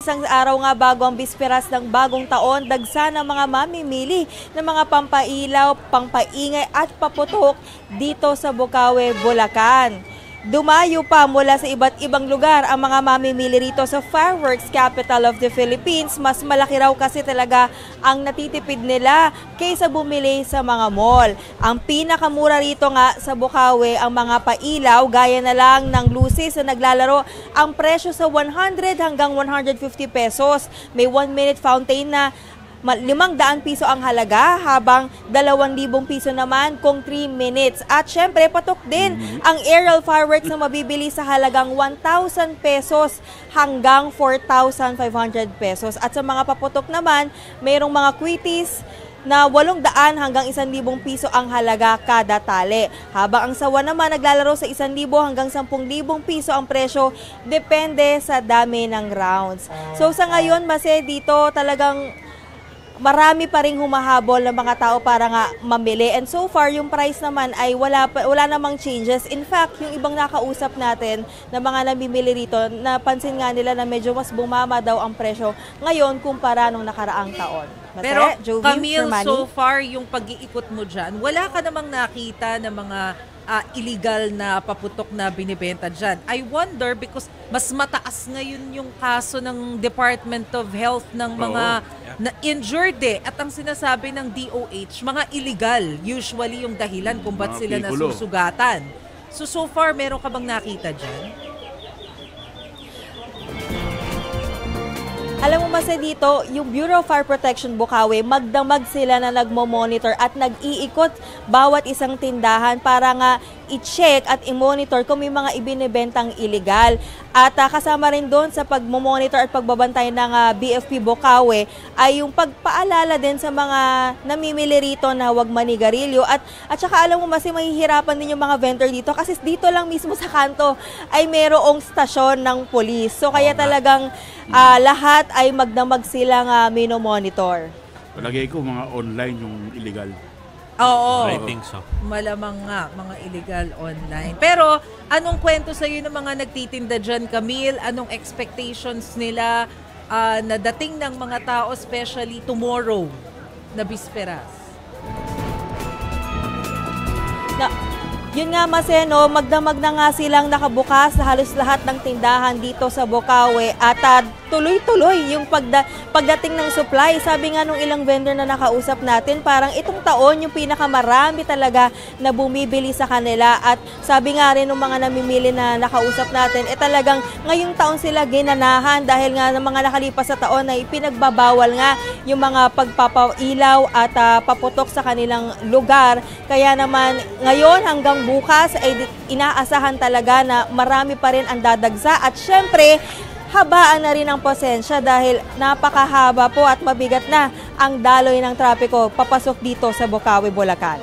isang araw nga bago ang bisperas ng bagong taon, dagsa ng mga mamimili ng mga pampailaw, pangpaingay at paputok dito sa Bocaue, Bulacan. Dumayo pa mula sa iba't ibang lugar ang mga mamimili rito sa fireworks capital of the Philippines. Mas malaki raw kasi talaga ang natitipid nila kaysa bumili sa mga mall. Ang pinakamura rito nga sa Bocaue, ang mga pailaw gaya na lang ng luces na naglalaro, ang presyo sa 100 hanggang 150 pesos. May 1-minute fountain na 500 piso ang halaga, habang 2,000 piso naman kung 3 minutes. At syempre, patok din ang aerial fireworks na mabibili sa halagang 1,000 pesos hanggang 4,500 pesos. At sa mga paputok naman, mayroong mga quitties na 800 hanggang 1,000 piso ang halaga kada tali. Habang ang sawa naman naglalaro sa 1,000 hanggang 10,000 piso ang presyo, depende sa dami ng rounds. So sa ngayon, Mase, dito talagang marami pa ring humahabol ng mga tao para nga mamili. And so far, yung price naman ay wala namang changes. In fact, yung ibang nakausap natin na mga namimili rito, napansin nga nila na medyo mas bumama daw ang presyo ngayon kumpara nung nakaraang taon. Pero Jovi, Camille, so far yung pag-iikot mo dyan, wala ka namang nakita ng mga illegal na paputok na binibenta dyan. I wonder because mas mataas ngayon yung kaso ng Department of Health ng mga na injured At ang sinasabi ng DOH, mga illegal usually yung dahilan kung ba't sila nasusugatan. So far, meron ka bang nakita dyan? Alam mo, Mase, dito, yung Bureau of Fire Protection Bocaue, magdamag sila na nagmo-monitor at nag-iikot bawat isang tindahan para nga i-check at i-monitor kung may mga ibinibentang illegal. At kasama rin doon sa pag-monitor at pagbabantay ng BFP Bocaue ay yung pagpaalala din sa mga namimili rito na huwag manigarilyo. At saka alam mo, Mase, mahihirapan din yung mga vendor dito kasi dito lang mismo sa kanto ay mayroong stasyon ng polis. So kaya talagang lahat ay magdamag silang minomonitor. Palagay ko mga online yung illegal. Oo. I think so. Malamang nga, mga illegal online. Pero, anong kwento sa'yo ng mga nagtitinda dyan, Camille? Anong expectations nila na dating ng mga tao, especially tomorrow na bisperas? Yun nga, Mase, no, magdamag na nga silang nakabukas sa halos lahat ng tindahan dito sa Bocaue at tuloy-tuloy yung pagdating ng supply. Sabi nga nung ilang vendor na nakausap natin, parang itong taon yung pinakamarami talaga na bumibili sa kanila. At sabi nga rin ng mga namimili na nakausap natin, talagang ngayong taon sila ginanahan dahil nga ng mga nakalipas sa taon ay pinagbabawal nga yung mga pagpapailaw at paputok sa kanilang lugar. Kaya naman ngayon hanggang bukas ay inaasahan talaga na marami pa rin ang dadagsa at syempre habaan na rin ang pasensya dahil napakahaba po at mabigat na ang daloy ng trapiko papasok dito sa Bocaue, Bulacan.